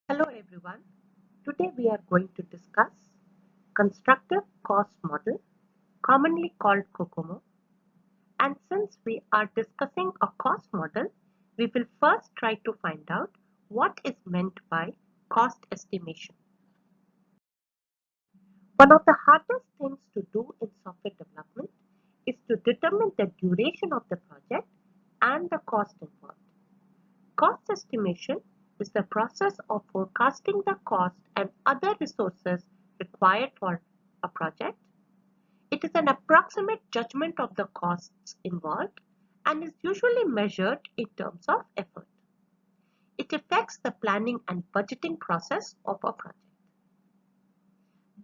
Hello everyone. Today we are going to discuss constructive cost model, commonly called COCOMO. And since we are discussing a cost model, we will first try to find out what is meant by cost estimation. One of the hardest things to do in software development is to determine the duration of the project and the cost involved. Cost estimation is the process of forecasting the cost and other resources required for a project. It is an approximate judgment of the costs involved and is usually measured in terms of effort. It affects the planning and budgeting process of a project.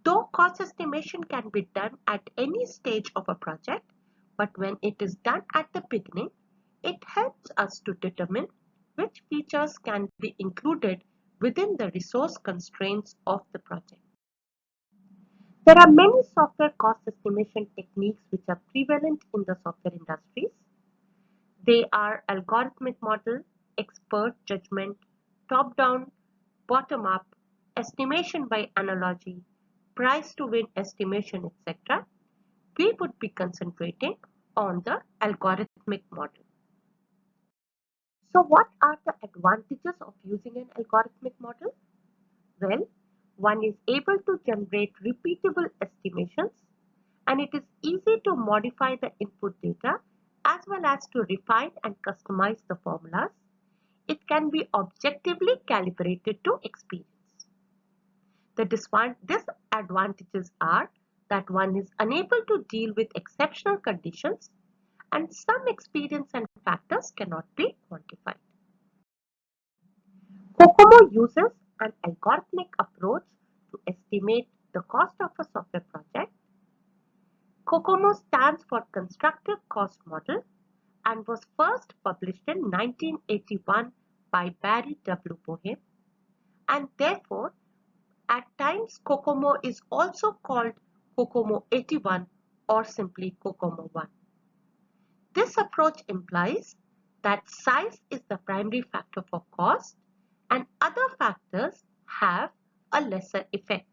Though cost estimation can be done at any stage of a project, but when it is done at the beginning, it helps us to determine which features can be included within the resource constraints of the project. There are many software cost estimation techniques which are prevalent in the software industries. They are algorithmic model, expert judgment, top-down, bottom-up, estimation by analogy, price to win estimation, etc. We would be concentrating on the algorithmic model. So what are the advantages of using an algorithmic model? Well, one is able to generate repeatable estimations, and it is easy to modify the input data as well as to refine and customize the formulas. It can be objectively calibrated to experience. The disadvantages are that one is unable to deal with exceptional conditions and some experience and factors cannot be quantified. COCOMO uses an algorithmic approach to estimate the cost of a software project. COCOMO stands for Constructive Cost Model and was first published in 1981 by Barry W. Boehm, and therefore at times COCOMO is also called COCOMO 81 or simply COCOMO 1. This approach implies that size is the primary factor for cost and other factors have a lesser effect.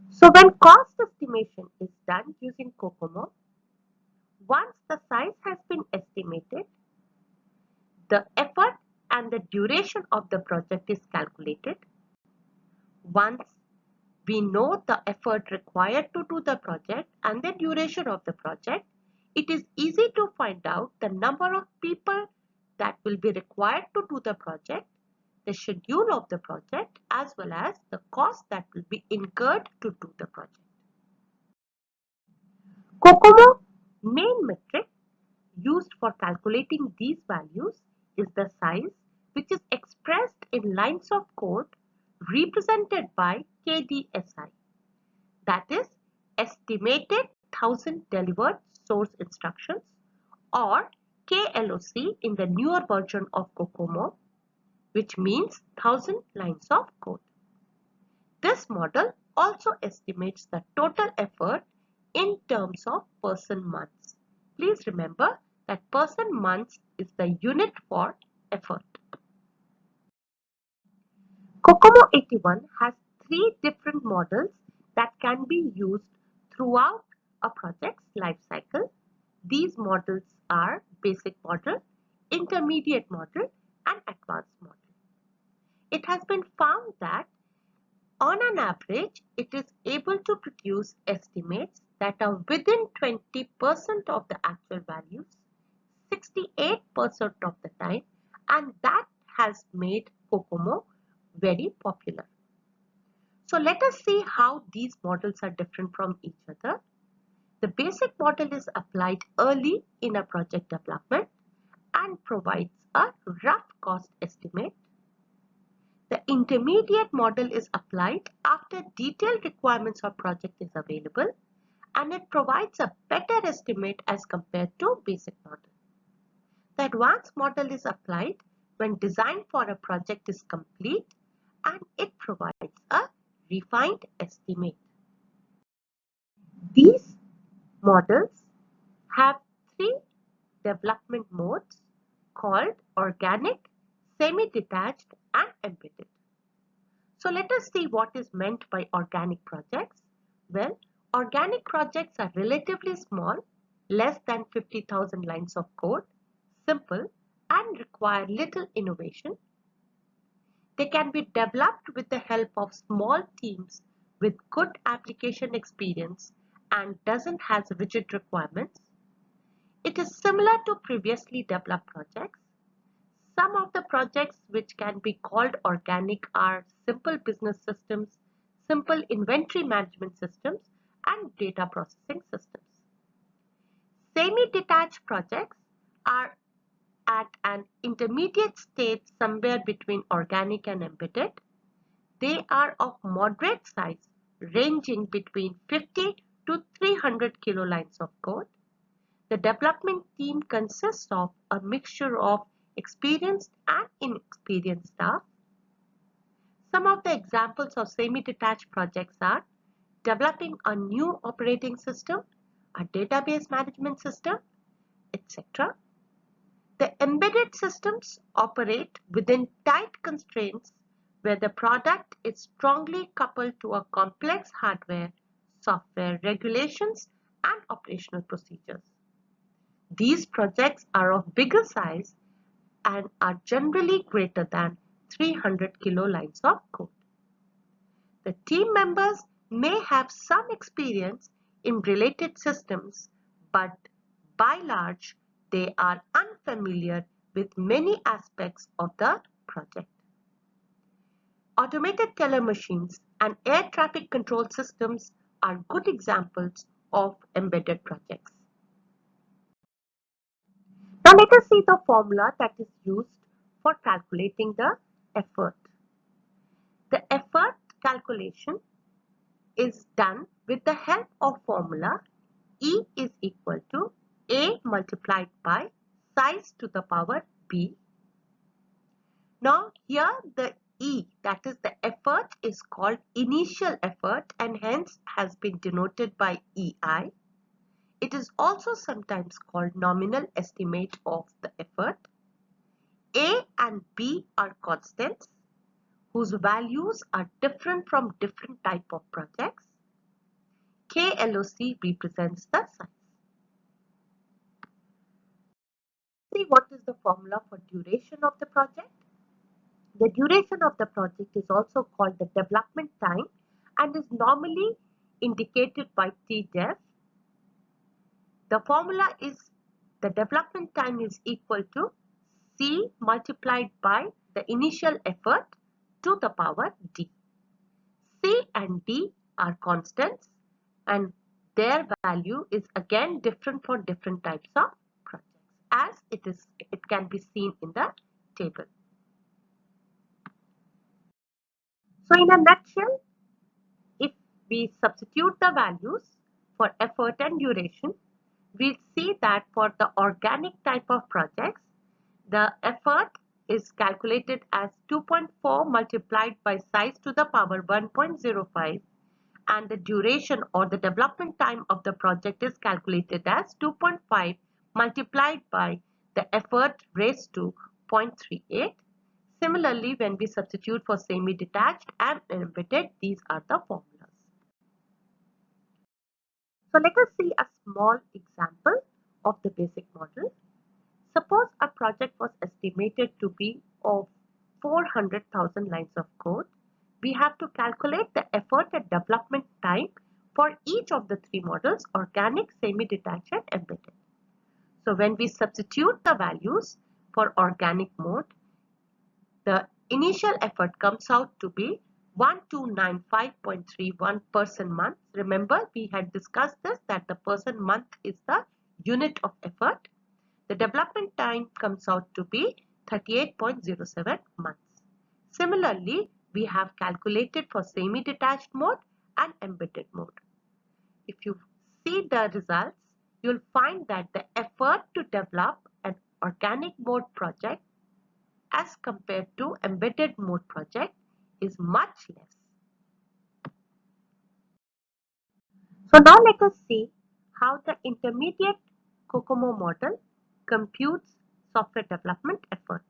So when cost estimation is done using COCOMO, once the size has been estimated, the effort and the duration of the project is calculated. Once we know the effort required to do the project and the duration of the project, it is easy to find out the number of people that will be required to do the project, the schedule of the project, as well as the cost that will be incurred to do the project. COCOMO main metric used for calculating these values is the size, which is expressed in lines of code represented by KDSI, that is estimated thousand delivered source instructions, or KLOC in the newer version of COCOMO, which means 1000 lines of code. This model also estimates the total effort in terms of person months. Please remember that person months is the unit for effort. COCOMO 81 has three different models that can be used throughout a project's life cycle. These models are basic model, intermediate model, and advanced model. It has been found that on an average, it is able to produce estimates that are within 20% of the actual values, 68% of the time, and that has made COCOMO very popular. So let us see how these models are different from each other. The basic model is applied early in a project development and provides a rough cost estimate. The intermediate model is applied after detailed requirements of project is available and it provides a better estimate as compared to basic model. The advanced model is applied when design for a project is complete and it provides a refined estimate. These models have three development modes called organic, semi-detached and embedded. So let us see what is meant by organic projects. Well, organic projects are relatively small, less than 50,000 lines of code, simple and require little innovation. They can be developed with the help of small teams with good application experience and doesn't have rigid requirements. It is similar to previously developed projects. Some of the projects which can be called organic are simple business systems, simple inventory management systems, and data processing systems. Semi-detached projects are at an intermediate stage somewhere between organic and embedded. They are of moderate size, ranging between 50 to 300 kilolines of code. The development team consists of a mixture of experienced and inexperienced staff. Some of the examples of semi-detached projects are developing a new operating system, a database management system, etc. The embedded systems operate within tight constraints where the product is strongly coupled to a complex hardware, software regulations, and operational procedures. These projects are of bigger size and are generally greater than 300 kilolines of code. The team members may have some experience in related systems, but by large, they are unfamiliar with many aspects of the project. Automated teller machines and air traffic control systems are good examples of embedded projects. Now let us see the formula that is used for calculating the effort. The effort calculation is done with the help of formula E is equal to A multiplied by size to the power B. Now here the E, that is the effort, is called initial effort and hence has been denoted by EI. It is also sometimes called nominal estimate of the effort. A and B are constants whose values are different from different type of projects. KLOC represents the size. See what is the formula for duration of the project. The duration of the project is also called the development time and is normally indicated by TDEV. The formula is the development time is equal to C multiplied by the initial effort to the power D. C and D are constants and their value is again different for different types of projects as it can be seen in the table. So in a nutshell, if we substitute the values for effort and duration, we'll see that for the organic type of projects, the effort is calculated as 2.4 multiplied by size to the power 1.05 and the duration or the development time of the project is calculated as 2.5 multiplied by the effort raised to 0.38. Similarly, when we substitute for semi-detached and embedded, these are the formulas. So let us see a small example of the basic model. Suppose a project was estimated to be of 400,000 lines of code. We have to calculate the effort and development time for each of the three models, organic, semi-detached and embedded. So when we substitute the values for organic mode, the initial effort comes out to be 1295.31 person month. Remember, we had discussed this that the person month is the unit of effort. The development time comes out to be 38.07 months. Similarly, we have calculated for semi-detached mode and embedded mode. If you see the results, you'll find that the effort to develop an organic mode project as compared to embedded mode project is much less. So now let us see how the intermediate COCOMO model computes software development effort.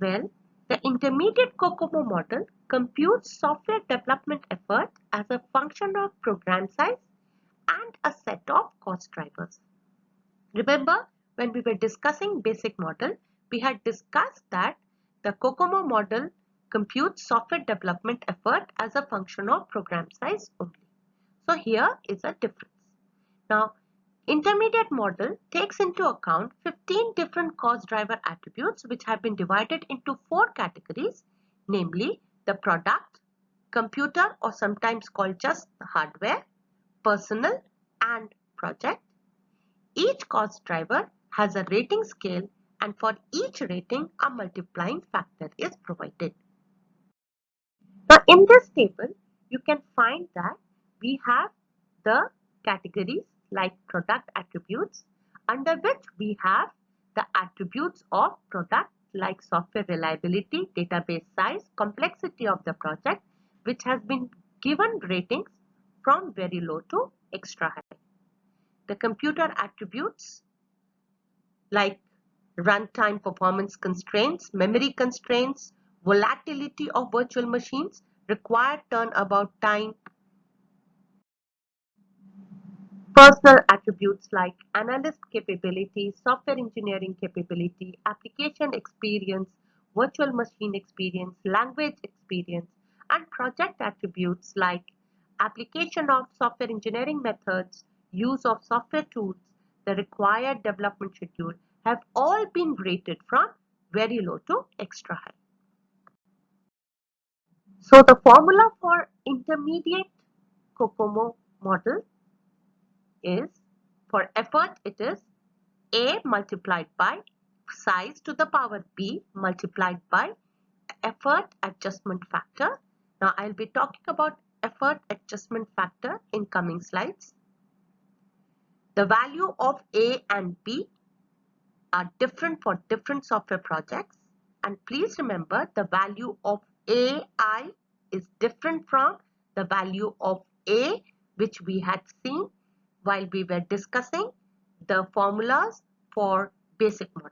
Well, the intermediate COCOMO model computes software development effort as a function of program size and a set of cost drivers. Remember, when we were discussing basic model, we had discussed that the COCOMO model computes software development effort as a function of program size only. So here is a difference. Now, intermediate model takes into account 15 different cost driver attributes which have been divided into 4 categories, namely the product, computer or sometimes called just the hardware, personnel and project. Each cost driver has a rating scale and for each rating a multiplying factor is provided. Now in this table you can find that we have the categories like product attributes under which we have the attributes of product like software reliability, database size, complexity of the project which has been given ratings from very low to extra high. The computer attributes like runtime performance constraints, memory constraints, volatility of virtual machines, required turnabout time, personal attributes like analyst capability, software engineering capability, application experience, virtual machine experience, language experience, and project attributes like application of software engineering methods, use of software tools, the required development schedule have all been rated from very low to extra high. So the formula for intermediate COCOMO model is for effort it is A multiplied by size to the power B multiplied by effort adjustment factor. Now I'll be talking about effort adjustment factor in coming slides. The value of A and B are different for different software projects, and please remember the value of AI is different from the value of A which we had seen while we were discussing the formulas for basic model.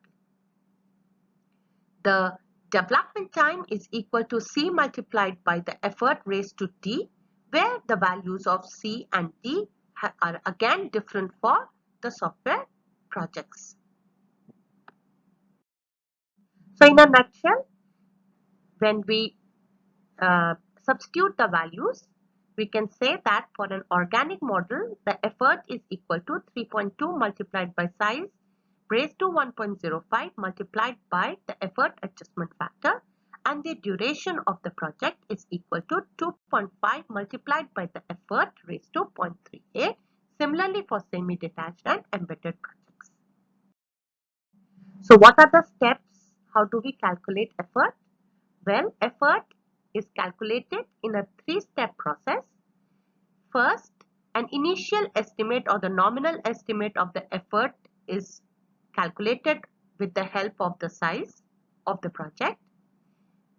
The development time is equal to C multiplied by the effort raised to D, where the values of C and D are again different for the software projects. So in a nutshell, when we substitute the values, we can say that for an organic model, the effort is equal to 3.2 multiplied by size raised to 1.05 multiplied by the effort adjustment factor, and the duration of the project is equal to 2.5 multiplied by the effort raised to 0.38. Similarly for semi-detached and embedded projects. So what are the steps? How do we calculate effort? Well, effort is calculated in a 3-step process. First, an initial estimate or the nominal estimate of the effort is calculated with the help of the size of the project.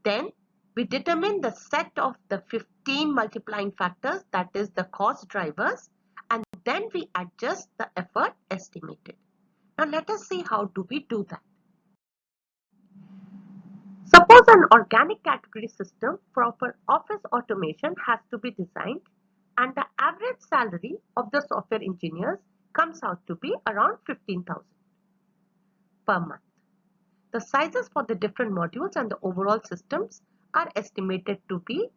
Then we determine the set of the 15 multiplying factors, that is the cost drivers, and then we adjust the effort estimated. Now let us see how do we do that. Suppose an organic category system for office automation has to be designed and the average salary of the software engineers comes out to be around 15,000 per month. The sizes for the different modules and the overall systems are estimated to be,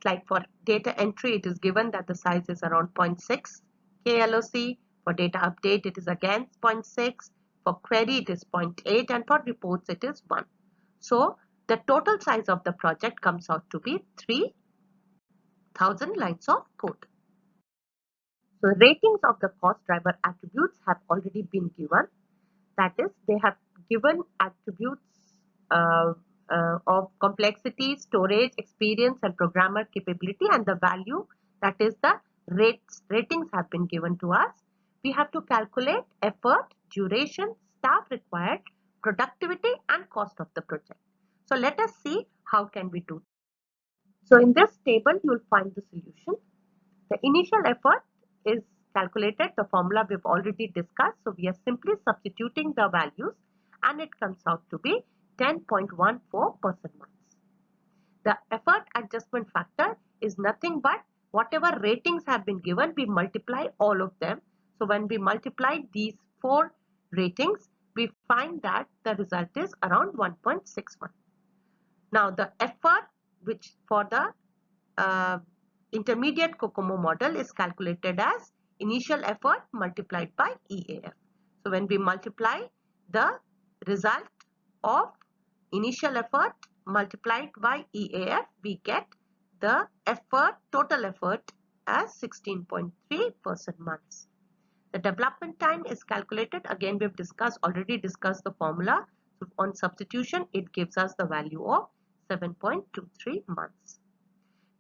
like for data entry it is given that the size is around 0.6 KLOC, for data update it is again 0.6, for query it is 0.8 and for reports it is 1. So the total size of the project comes out to be 3,000 lines of code. So ratings of the cost driver attributes have already been given. That is, they have given attributes of complexity, storage, experience and programmer capability, and the value, that is the ratings have been given to us. We have to calculate effort, duration, staff required, productivity and cost of the project. So let us see how can we do. So in this table you will find the solution. The initial effort is calculated, the formula we have already discussed. So we are simply substituting the values and it comes out to be 10.14% months. The effort adjustment factor is nothing but whatever ratings have been given, we multiply all of them. So when we multiply these 4 ratings, we find that the result is around 1.61. Now the effort which for the intermediate COCOMO model is calculated as initial effort multiplied by EAF. So when we multiply the result of initial effort multiplied by EAF, we get the total effort as 16.3% months. The development time is calculated. Again, we have already discussed the formula. So on substitution, it gives us the value of 7.23 months.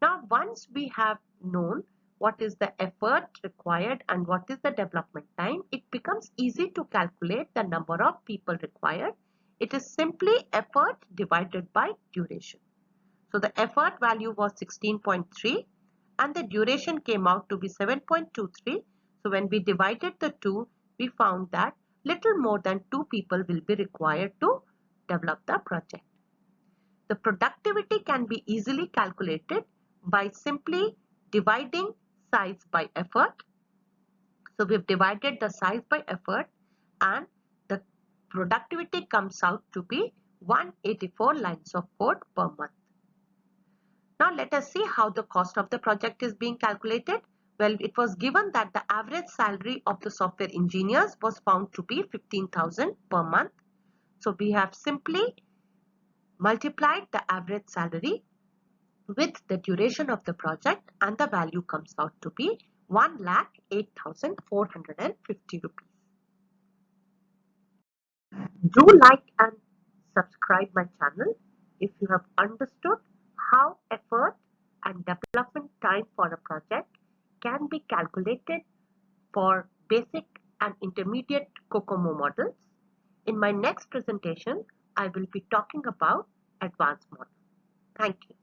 Now, once we have known what is the effort required and what is the development time, it becomes easy to calculate the number of people required. It is simply effort divided by duration. So the effort value was 16.3 and the duration came out to be 7.23. So when we divided the two, we found that little more than 2 people will be required to develop the project. The productivity can be easily calculated by simply dividing size by effort. So we've divided the size by effort and the productivity comes out to be 184 lines of code per month. Now let us see how the cost of the project is being calculated. Well, it was given that the average salary of the software engineers was found to be 15,000 per month. So we have simply multiplied the average salary with the duration of the project and the value comes out to be 1,08,450 rupees. Do like and subscribe my channel if you have understood how effort and development time for a project can be calculated for basic and intermediate COCOMO models. In my next presentation, I will be talking about advanced models. Thank you.